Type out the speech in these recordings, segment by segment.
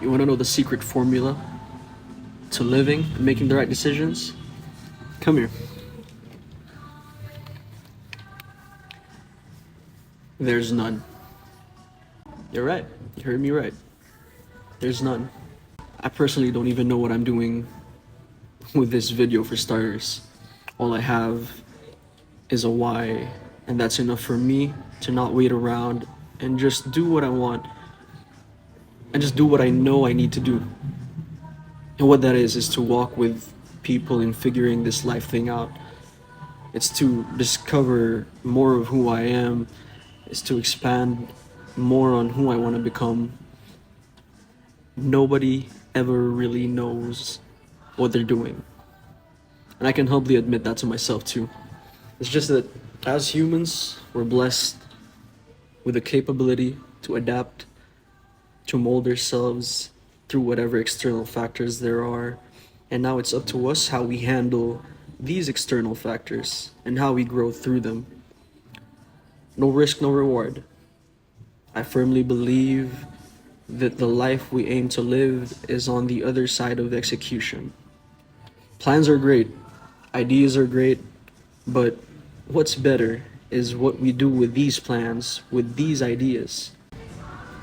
You want to know the secret formula to living and making the right decisions? Come here. There's none. You're right. You heard me right. There's none. I personally don't even know what I'm doing with this video for starters. All I have is a why, and that's enough for me to not wait around and just do what I want and just do what I know I need to do. And what that is to walk with people in figuring this life thing out. It's to discover more of who I am. It's to expand more on who I want to become. Nobody ever really knows what they're doing. And I can humbly admit that to myself too. It's just that as humans, we're blessed with the capability to adapt, to mold ourselves through whatever external factors there are. And now it's up to us how we handle these external factors and how we grow through them. No risk, no reward. I firmly believe that the life we aim to live is on the other side of execution. Plans are great, ideas are great, but what's better is what we do with these plans, with these ideas.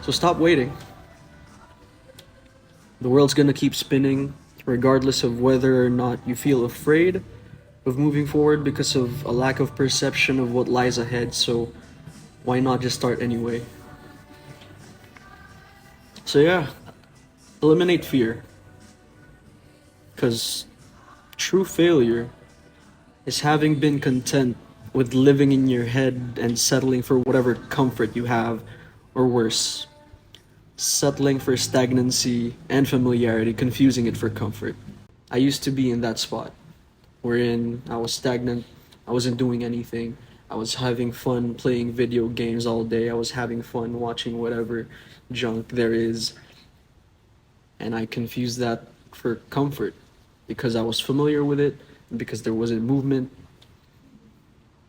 So stop waiting. The world's gonna keep spinning, regardless of whether or not you feel afraid of moving forward because of a lack of perception of what lies ahead. So why not just start anyway? So yeah, eliminate fear. Because true failure is having been content with living in your head and settling for whatever comfort you have, or worse, settling for stagnancy and familiarity, confusing it for comfort. I used to be in that spot wherein I was stagnant, I wasn't doing anything, I was having fun playing video games all day, I was having fun watching whatever junk there is, and I confused that for comfort because I was familiar with it, because there wasn't movement,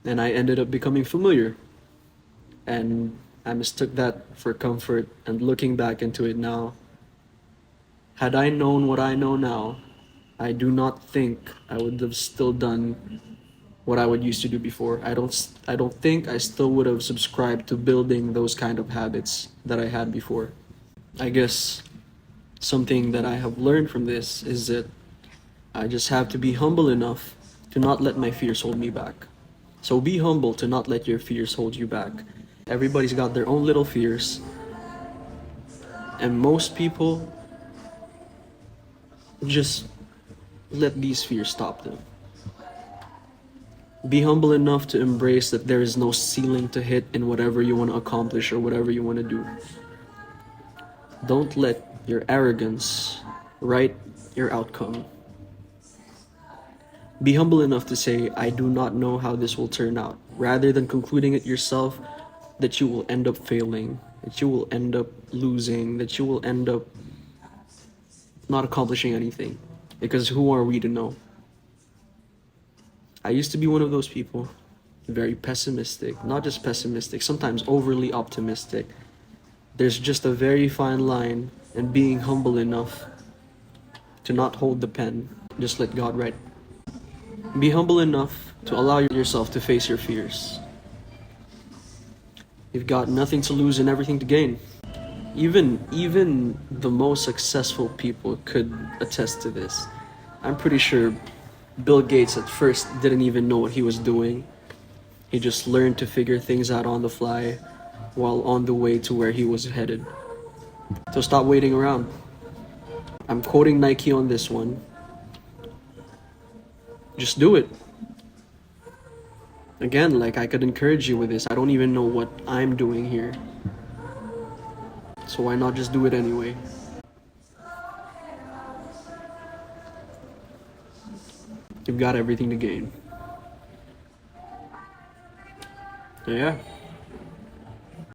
and I ended up becoming familiar, and I mistook that for comfort. And looking back into it now, had I known what I know now, I do not think I would have still done what I would used to do before. I don't think I still would have subscribed to building those kind of habits that I had before. I guess something that I have learned from this is that I just have to be humble enough to not let my fears hold me back. So be humble to not let your fears hold you back. Everybody's got their own little fears, and most people just let these fears stop them. Be humble enough to embrace that there is no ceiling to hit in whatever you want to accomplish or whatever you want to do. Don't let your arrogance write your outcome. Be humble enough to say, I do not know how this will turn out, rather than concluding it yourself that you will end up failing, that you will end up losing, that you will end up not accomplishing anything. Because who are we to know? I used to be one of those people, very pessimistic, not just pessimistic, sometimes overly optimistic. There's just a very fine line in being humble enough to not hold the pen, just let God write. Be humble enough to allow yourself to face your fears. You've got nothing to lose and everything to gain. Even the most successful people could attest to this. I'm pretty sure Bill Gates at first didn't even know what he was doing. He just learned to figure things out on the fly while on the way to where he was headed. So stop waiting around. I'm quoting Nike on this one. Just do it. Again, like I could encourage you with this. I don't even know what I'm doing here. So why not just do it anyway? You've got everything to gain. So yeah.